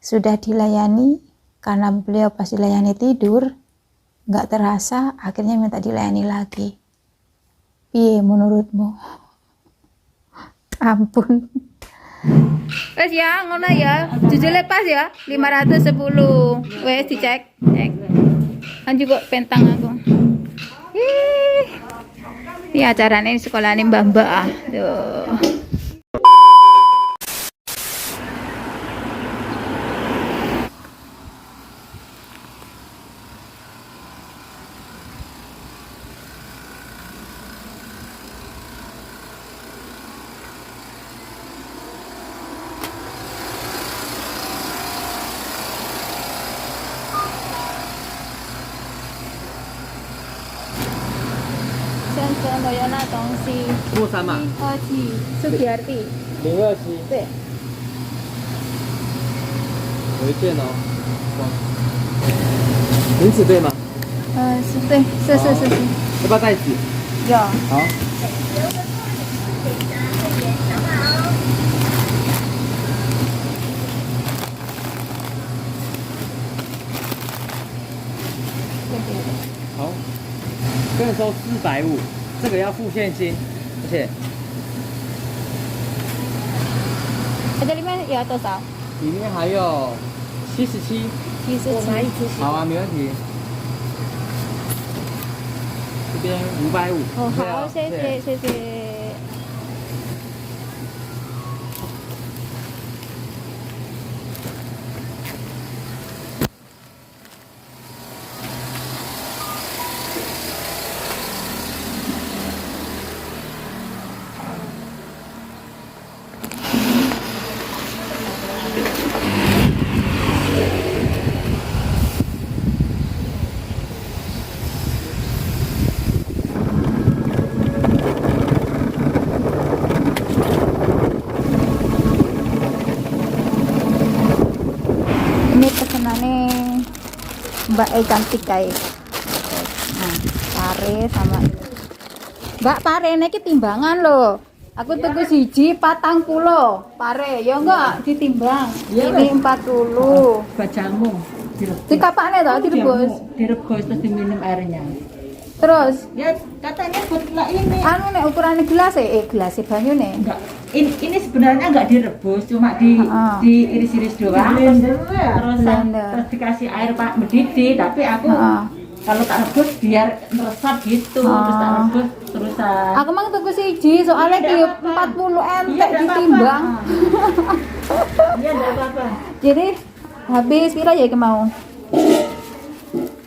sudah dilayani, karena beliau pas dilayani tidur, nggak terasa, akhirnya minta dilayani lagi. Piye menurutmu? Ampun. Wes ya, ngono ya. Jujule pas ya, 510. Wes dicek, cek. Kan juga pentang aku. Ih. Ini acaranya di sekolah ini Mbak-mbak ah. Tuh.我有那东西。木山嘛。Sugiarti。027。对。回电哦。名字对吗？是对，是。要不要袋子？有。好。好，跟你收450，这个要付现金，而且这里面有多少里面还有77。？77。我拿一支。好啊，没问题。这边550。哦，好，谢谢。Ini pesanannya Mbak cantik kayak. Nah, pare sama Mbak, pare ini timbangan loh. Aku tuku siji 40 pare, ya enggak ditimbang. Ini 40. Bajamu Di kapaknya toh direbus. Direbus terus diminum airnya. Terus Ya katanya buat ini. anu nek ukurannya gelas gelas banyu nih. Enggak. Ini sebenarnya enggak direbus, cuma diiris-iris doang. Terus dikasih air Pak mendidih, tapi aku kalau tak rebus biar meresap gitu. Terus tak rebus terusan. Aku mang tuku siji soalnya ki 40 entek ditimbang. Iya enggak apa-apa. Jadi habis pira ya iki mau?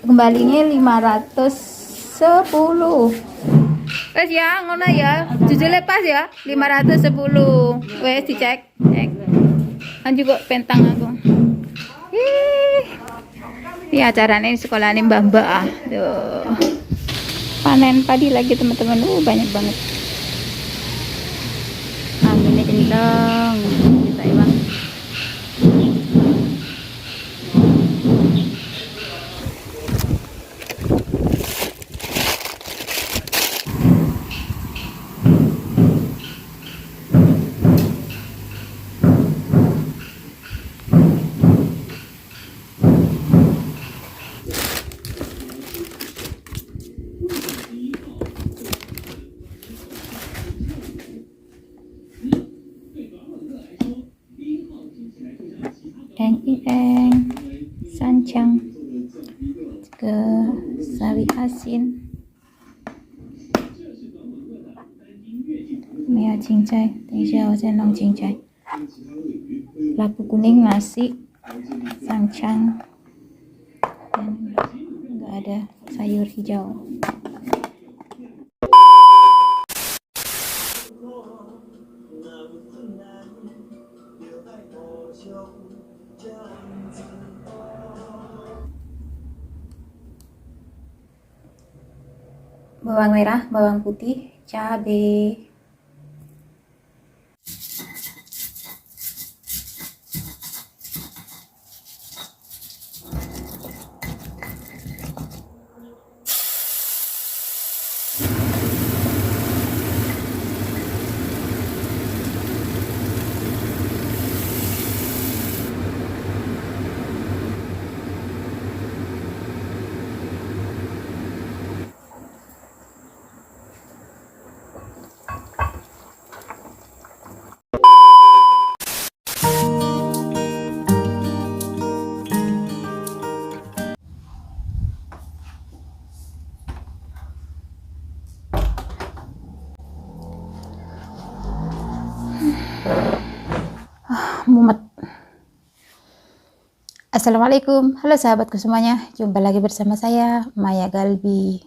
Kembalinya 510. Wes ya, ngono ya. Jujule pas ya, 510. Wes dicek, cek. Kan juga pentang aku. Ih. Ini acaranya di sekolah ini Mbak-mbak ah. Tuh. Panen padi lagi teman-teman. Banyak banget. Anginnya kencang. Kita emang. Eng sancang ke sawi asin Mia cincai, 等一下我再弄cincai. Labu kuning, nasi, sancang, dan enggak ada sayur hijau. Bawang merah, bawang putih, cabai. Assalamualaikum, halo sahabatku semuanya. Jumpa lagi bersama saya, Maya Galbi.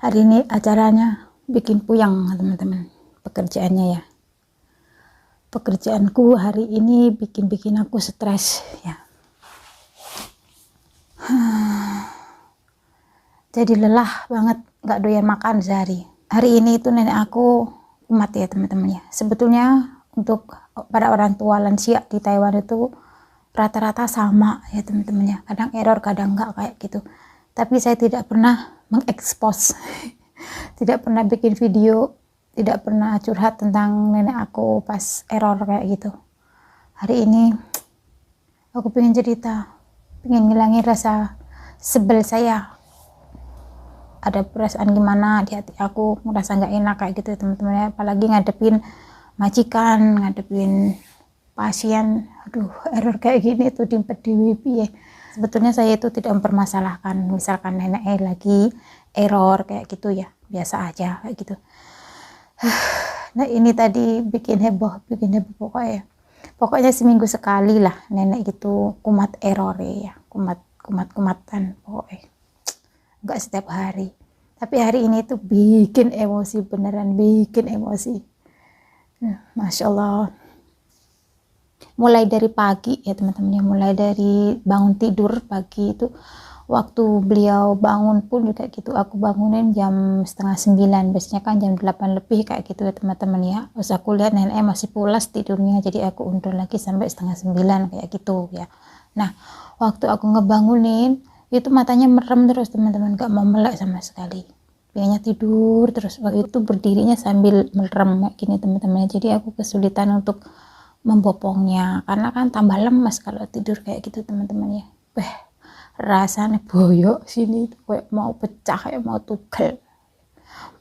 Hari ini acaranya bikin puyang teman-teman. Pekerjaannya ya. Pekerjaanku hari ini bikin aku stres ya. Jadi lelah banget, gak doyan makan sehari. Hari ini itu nenek aku kumat ya teman-teman ya. Sebetulnya untuk para orang tua lansia di Taiwan itu rata-rata sama ya teman-teman ya. Kadang error, kadang enggak kayak gitu. Tapi saya tidak pernah mengekspos, tidak pernah bikin video, tidak pernah curhat tentang nenek aku pas error kayak gitu. Hari ini aku pengen cerita, pengen ngilangin rasa sebel saya. Ada perasaan gimana di hati aku, merasa nggak enak kayak gitu teman-teman ya. Apalagi ngadepin majikan, ngadepin pasien, aduh error kayak gini tuh dimpet di WiFi ya. Sebetulnya saya itu tidak mempermasalahkan, misalkan nenek lagi error kayak gitu ya, biasa aja kayak gitu. Nah ini tadi bikin heboh pokoknya seminggu sekali lah nenek gitu kumat error ya, kumatan pokoknya. Enggak setiap hari, tapi hari ini tuh bikin emosi, beneran bikin emosi. Masya Allah, mulai dari pagi ya teman-teman ya, mulai dari bangun tidur pagi itu, waktu beliau bangun pun juga gitu, aku bangunin jam 8:30, biasanya kan jam 8 lebih kayak gitu ya teman-teman ya. Terus aku lihat nenek masih pulas tidurnya, jadi aku undur lagi sampai 8:30 kayak gitu ya. Nah waktu aku ngebangunin itu matanya merem terus teman-teman, gak mau melek sama sekali, pengennya tidur terus. Waktu itu berdirinya sambil merem kayak gini teman-teman, jadi aku kesulitan untuk membopongnya karena kan tambah lemas kalau tidur kayak gitu teman-teman ya. Rasanya boyok sini kayak mau pecah, kayak mau tugel,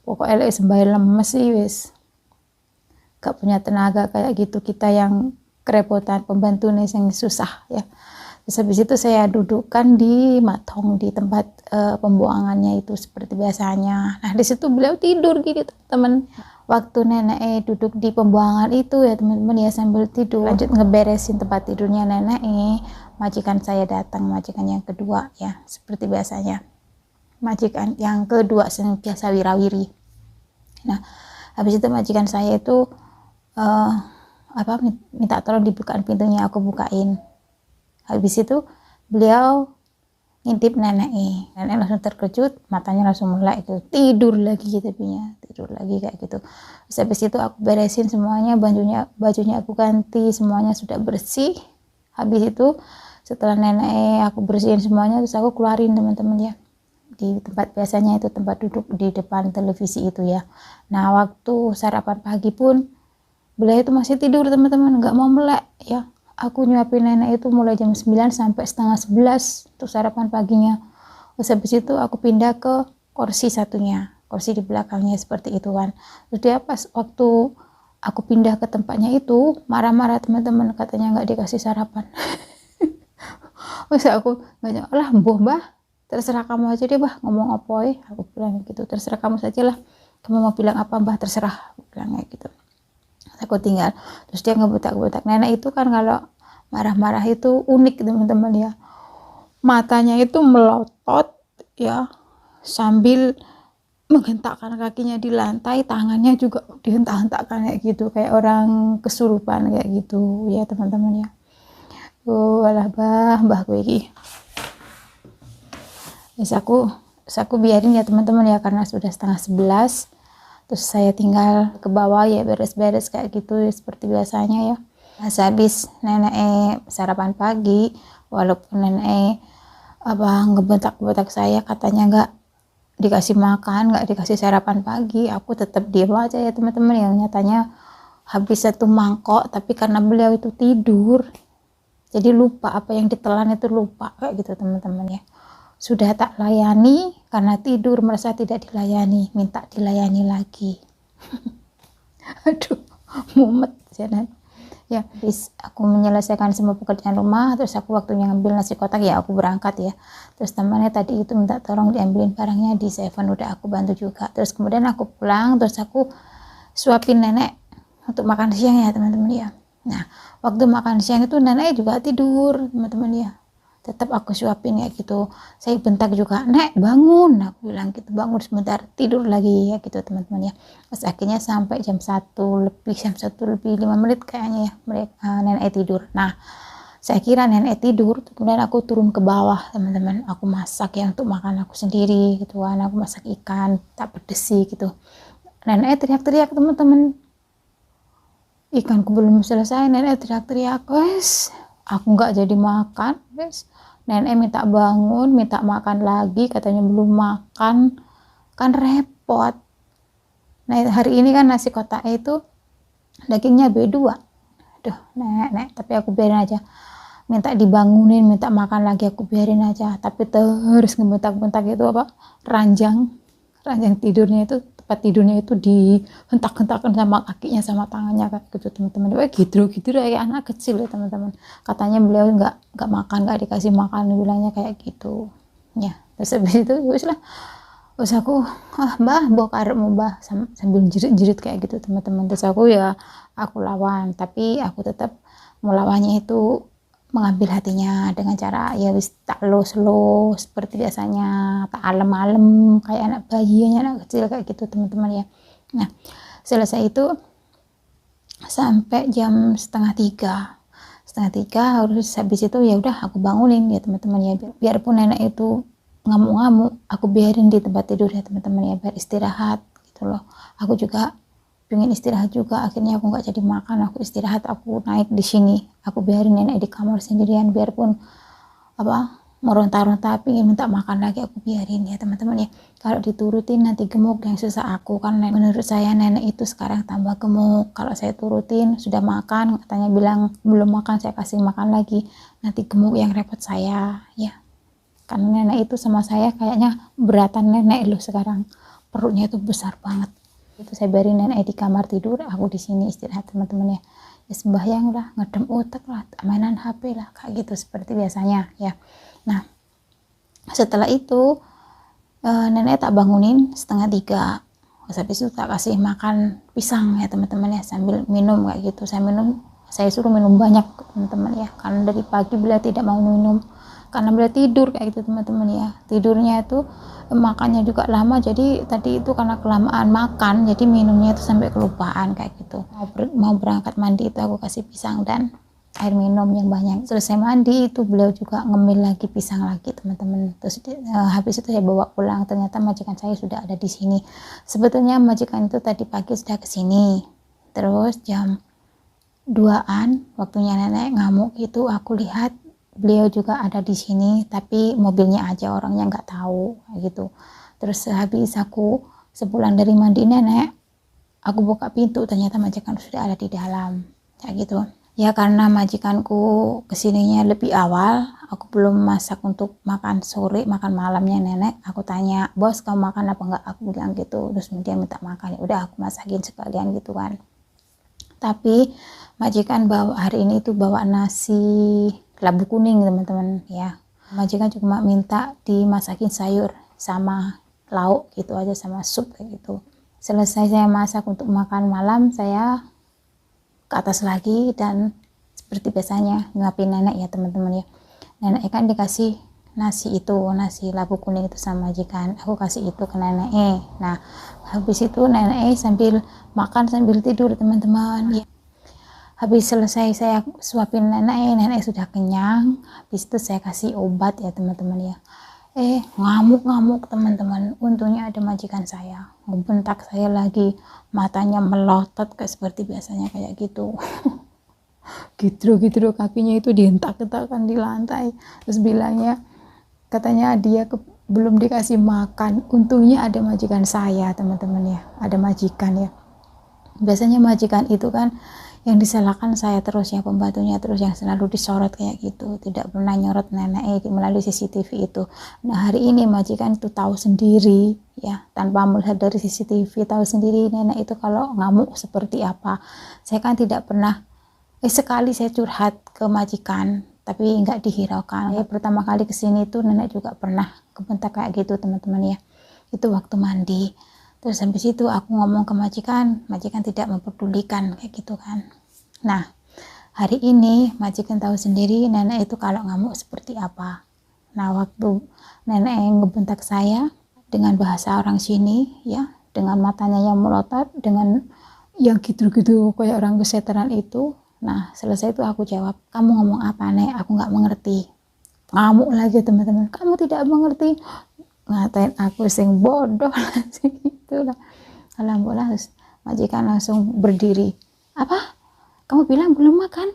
pokoknya lagi sembari lemes sih wis, gak punya tenaga kayak gitu kita yang kerepotan, pembantu nih yang susah ya. Terus habis itu saya dudukkan di matong, di tempat pembuangannya itu seperti biasanya. Nah di situ beliau tidur gitu teman-teman. Waktu nenek duduk di pembuangan itu ya teman-teman ya, sambil tidur, lanjut ngeberesin tempat tidurnya nenek, majikan saya datang, majikan yang kedua ya, seperti biasanya. Majikan yang kedua senantiasa wirawiri. Nah habis itu majikan saya itu minta tolong dibukain pintunya, aku bukain. Habis itu beliau ngintip nenek, nenek langsung terkejut, matanya langsung melek itu, tidur lagi gitu punya, tidur lagi kayak gitu. Terus habis itu aku beresin semuanya, bajunya aku ganti, semuanya sudah bersih. Habis itu setelah nenek aku bersihin semuanya, terus aku keluarin teman-teman ya, di tempat biasanya itu tempat duduk di depan televisi itu ya. Nah waktu sarapan pagi pun beliau itu masih tidur teman-teman, nggak mau melek ya. Aku nyuapin nenek itu mulai jam 9 sampai 10:30 untuk sarapan paginya. Terus habis itu aku pindah ke kursi satunya, kursi di belakangnya seperti itu kan. Terus dia pas waktu aku pindah ke tempatnya itu marah-marah teman-teman, katanya nggak dikasih sarapan. Terus aku nggak, lah mbah, terserah kamu aja deh bah, ngomong apa ya, aku bilang gitu, terserah kamu saja lah, kamu mau bilang apa mbah, terserah, aku bilang kayak gitu. Aku tinggal, terus dia ngebutak-butak. Nenek itu kan kalau marah-marah itu unik teman-teman ya, matanya itu melotot ya, sambil menghentakkan kakinya di lantai, tangannya juga dihentak-hentakkan kayak gitu, kayak orang kesurupan kayak gitu ya teman-teman ya. Alah mbah gue iki. Terus aku biarin ya teman-teman ya, karena sudah 10:30. Terus saya tinggal ke bawah ya, beres-beres kayak gitu ya, seperti biasanya ya. Pas habis nenek sarapan pagi, walaupun nenek ngebentak-bentak saya, katanya nggak dikasih makan, nggak dikasih sarapan pagi, aku tetap diam aja ya teman-teman. Yang nyatanya habis satu mangkok, tapi karena beliau itu tidur, jadi lupa apa yang ditelan itu, lupa kayak gitu teman-teman ya. Sudah tak layani karena tidur, merasa tidak dilayani, minta dilayani lagi. Aduh, mumet ya. Habis aku menyelesaikan semua pekerjaan rumah, terus aku waktunya ngambil nasi kotak ya, aku berangkat ya. Terus temannya tadi itu minta tolong diambilin barangnya di Seven, udah aku bantu juga. Terus kemudian aku pulang, terus aku suapin nenek untuk makan siang ya teman-teman ya. Nah waktu makan siang itu nenek juga tidur teman-teman ya, tetap aku suapin kayak gitu. Saya bentak juga, "Nek, bangun," aku bilang gitu, "bangun sebentar, tidur lagi," ya gitu teman-teman ya. Terus akhirnya sampai jam 1 lebih 5 menit kayaknya ya nenek tidur. Nah, saya kira nenek tidur, kemudian aku turun ke bawah teman-teman, aku masak ya untuk makan aku sendiri gitu kan, aku masak ikan tak pedes sih gitu. Nenek teriak-teriak teman-teman, ikanku belum selesai, nenek teriak-teriak, wes aku nggak jadi makan, wes nenek minta bangun, minta makan lagi, katanya belum makan, kan repot. Nah hari ini kan nasi kotak itu dagingnya B2. Aduh nenek, tapi aku biarin aja, minta dibangunin, minta makan lagi, aku biarin aja, tapi terus ngebentak-bentak itu apa, ranjang tidurnya itu, tempat tidurnya itu dihentak-hentakan sama kakinya sama tangannya kayak gitu teman-teman. Wah gitu kayak anak kecil ya teman-teman. Katanya beliau nggak makan, nggak dikasih makan, bilangnya kayak gitu ya. Terus habis itu wis lah, terus aku mbah bawa karepmu mbah, sambil jerit-jerit kayak gitu teman-teman. Terus aku lawan, tapi aku tetap melawannya itu mengambil hatinya dengan cara ya wis tak slow seperti biasanya, tak alem-alem kayak anak bayi, anak kecil kayak gitu teman-teman ya. Nah selesai itu sampai jam setengah tiga, harus habis itu ya udah aku bangunin ya teman-teman ya, biarpun nenek itu ngamuk-ngamuk aku biarin di tempat tidur ya teman-teman ya, biar istirahat gitu loh. Aku juga pengen istirahat juga, akhirnya aku nggak jadi makan, aku istirahat, aku naik di sini, aku biarin nenek di kamar sendirian, biarpun apa meronta-ronta pengen minta makan lagi, aku biarin ya teman-teman ya. Kalau diturutin nanti gemuk, yang susah aku kan. Menurut saya nenek itu sekarang tambah gemuk. Kalau saya turutin sudah makan, katanya bilang belum makan, saya kasih makan lagi, nanti gemuk, yang repot saya ya. Karena nenek itu sama saya kayaknya beratan nenek loh sekarang, perutnya itu besar banget. Itu saya biarin nenek di kamar tidur, aku di sini istirahat teman-teman ya. Ya sembahyang lah, ngedem otak lah, mainan HP lah, kayak gitu seperti biasanya ya. Nah setelah itu nenek tak bangunin setengah 3. Habis itu tak kasih makan pisang ya teman-teman ya, sambil minum kayak gitu. Saya suruh minum banyak teman-teman ya, karena dari pagi beliau tidak mau minum karena beliau tidur kayak gitu teman-teman ya. Tidurnya itu makannya juga lama, jadi tadi itu karena kelamaan makan jadi minumnya itu sampai kelupaan kayak gitu. Mau berangkat mandi itu aku kasih pisang dan air minum yang banyak. Selesai mandi itu beliau juga ngemil lagi pisang lagi teman-teman. Terus habis itu saya bawa pulang, ternyata majikan saya sudah ada di sini. Sebetulnya majikan itu tadi pagi sudah ke sini, terus jam 2-an waktunya nenek ngamuk itu aku lihat beliau juga ada di sini, tapi mobilnya aja, orangnya nggak tahu gitu. Terus habis aku sepulang dari mandi nenek, aku buka pintu, ternyata majikan sudah ada di dalam kayak gitu ya. Karena majikanku kesininya lebih awal, aku belum masak untuk makan sore, makan malamnya nenek. Aku tanya, "Bos kamu makan apa enggak?" Aku bilang gitu. Terus dia minta makan, ya udah aku masakin sekalian gitu kan. Tapi majikan hari ini itu bawa nasi labu kuning teman-teman ya. Majikan cuma minta dimasakin sayur sama lauk gitu aja, sama sup kayak gitu. Selesai saya masak untuk makan malam, saya ke atas lagi dan seperti biasanya ngapin nenek ya teman-teman ya. Nenek kan dikasih nasi labu kuning itu sama majikan, aku kasih itu ke nenek. Nah habis itu nenek sambil makan sambil tidur teman-teman ya. Habis selesai saya suapin nenek sudah kenyang. Habis itu saya kasih obat ya teman-teman ya. Ngamuk teman-teman. Untungnya ada majikan saya, ngebentak saya lagi, matanya melotot kayak seperti biasanya kayak gitu. gitu kakinya itu dihentak-hentakan di lantai. Terus bilangnya, katanya dia belum dikasih makan. Untungnya ada majikan saya teman-teman ya, ada majikan ya. Biasanya majikan itu kan yang disalahkan saya terus, yang pembantunya terus yang selalu disorot kayak gitu, tidak pernah nyorot nenek melalui CCTV itu. Nah hari ini majikan itu tahu sendiri ya, tanpa melihat dari CCTV, tahu sendiri nenek itu kalau ngamuk seperti apa. Saya kan tidak pernah, sekali saya curhat ke majikan tapi nggak dihiraukan ya. Pertama kali kesini tuh nenek juga pernah kebentak kayak gitu teman-teman ya, itu waktu mandi. Terus habis itu aku ngomong ke majikan tidak mempedulikan kayak gitu kan. Nah hari ini majikan tahu sendiri nenek itu kalau ngamuk seperti apa. Nah, waktu nenek yang ngebentak saya dengan bahasa orang sini ya, dengan matanya yang melotot, dengan yang gitu-gitu kayak orang keseteran itu. Nah, selesai itu aku jawab, kamu ngomong apa nek, aku nggak mengerti. Ngamuk lagi teman-teman, kamu tidak mengerti, ngatain aku sing bodoh gitu lah. Alhamdulillah majikan langsung berdiri. Apa, kamu bilang belum makan?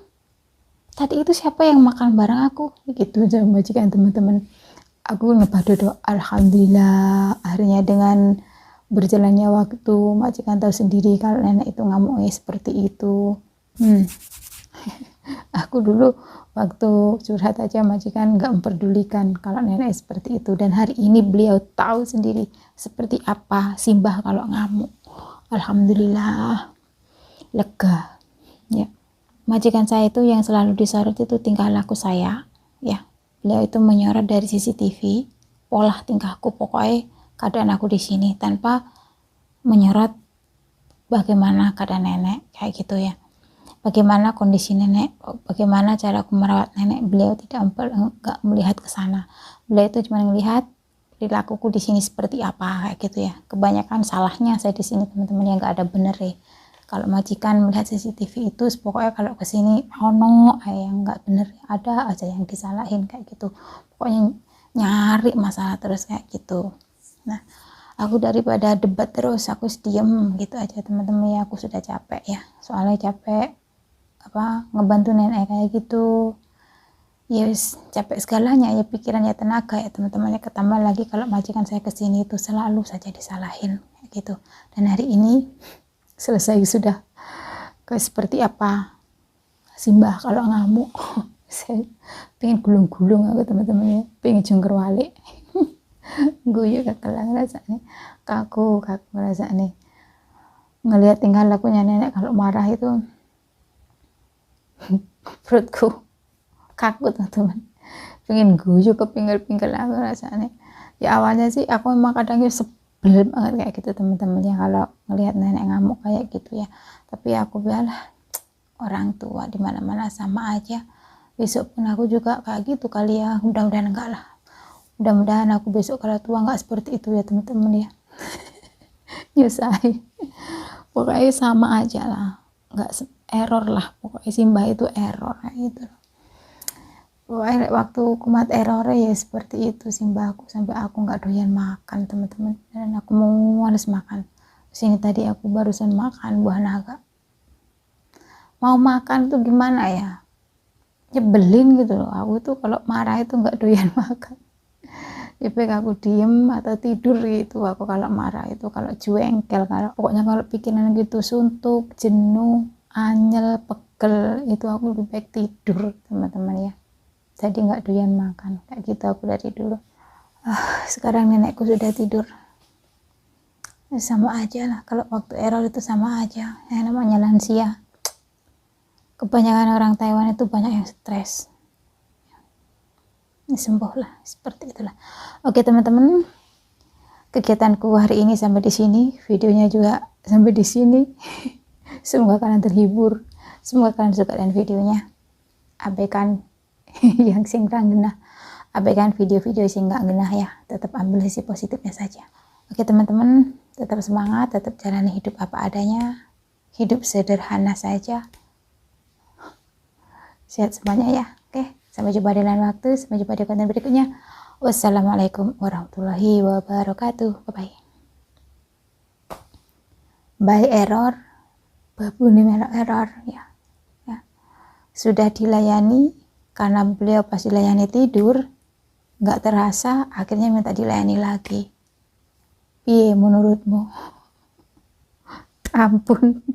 Tadi itu siapa yang makan bareng aku? Gitu aja majikan teman-teman. Aku nebah doa, alhamdulillah akhirnya dengan berjalannya waktu majikan tahu sendiri kalau nenek itu ngamuknya seperti itu. Aku dulu waktu curhat aja majikan nggak memperdulikan kalau nenek seperti itu, dan hari ini beliau tahu sendiri seperti apa Simbah kalau ngamuk. Alhamdulillah lega ya. Majikan saya itu yang selalu disorot itu tingkah laku saya ya. Beliau itu menyorot dari CCTV pola tingkahku, pokoknya keadaan aku di sini tanpa menyorot bagaimana keadaan nenek kayak gitu ya. Bagaimana kondisi nenek, bagaimana cara aku merawat nenek, beliau enggak melihat ke sana. Beliau itu cuma melihat perilakuku di sini seperti apa kayak gitu ya. Kebanyakan salahnya saya di sini teman-teman, yang enggak ada bener ya. Kalau majikan melihat CCTV itu pokoknya kalau ke sini ono yang enggak bener, ada aja yang disalahin kayak gitu. Pokoknya nyari masalah terus kayak gitu. Nah, aku daripada debat terus, aku diem gitu aja teman-teman ya. Aku sudah capek ya, soalnya capek ngebantu nenek kayak gitu. Yes, capek segalanya ya, pikirannya, tenaga ya teman-teman ya. Ketambah lagi kalau majikan saya kesini itu selalu saja disalahin kayak gitu. Dan hari ini selesai sudah. Kayak seperti apa Simbah kalau ngamuk. Saya pengen gulung-gulung aku teman-teman ya, pengen jungker walik. Guyu kekelang rasanya, kaku rasanya ngelihat tingkah lakunya nenek kalau marah itu. Perutku kaku teman-teman, pengen guyu ke pinggir-pinggir aku rasanya ya. Awalnya sih aku memang kadang sebel banget kayak gitu teman-teman ya kalau ngelihat nenek ngamuk kayak gitu ya. Tapi aku bilang orang tua di mana-mana sama aja, besok pun aku juga kayak gitu kali ya. Mudah-mudahan enggak lah, mudah-mudahan aku besok kalau tua enggak seperti itu ya teman-teman ya. Nyusahin, pokoknya sama aja lah, enggak error lah pokoknya. Simbah itu error kayak gitu. Pokoknya waktu kumat errornya ya seperti itu Simbahku, sampai aku nggak doyan makan teman-teman, dan aku mau males makan. Sini tadi aku barusan makan buah naga, mau makan tuh gimana ya, nyebelin gitu loh. Aku tuh kalau marah itu nggak doyan makan. Jadi aku diem atau tidur gitu. Aku kalau marah itu, kalau jengkel, pokoknya kalau pikiran gitu suntuk, jenuh, anyel, pegel, itu aku lebih baik tidur teman-teman ya. Jadi nggak doyan makan kayak gitu aku dari dulu. Sekarang nenekku sudah tidur, sama aja lah. Kalau waktu error itu sama aja, yang namanya lansia. Kebanyakan orang Taiwan itu banyak yang stres, sembuh lah seperti itulah. Oke teman-teman, kegiatanku hari ini sampai di sini, videonya juga sampai di sini. Semoga kalian terhibur, semoga kalian suka dengan videonya. Abaikan yang sing genah, abaikan video-video sing nggak genah ya. Tetap ambil sisi positifnya saja. Oke teman-teman, tetap semangat, tetap jalani hidup apa adanya, hidup sederhana saja. Sehat semuanya ya. Oke, sampai jumpa di lain waktu, sampai jumpa di konten berikutnya. Wassalamualaikum warahmatullahi wabarakatuh. Bye bye. By error, babuni melok error ya. Sudah dilayani, karena beliau pas dilayani tidur, nggak terasa, akhirnya minta dilayani lagi. Piye menurutmu? Ampun.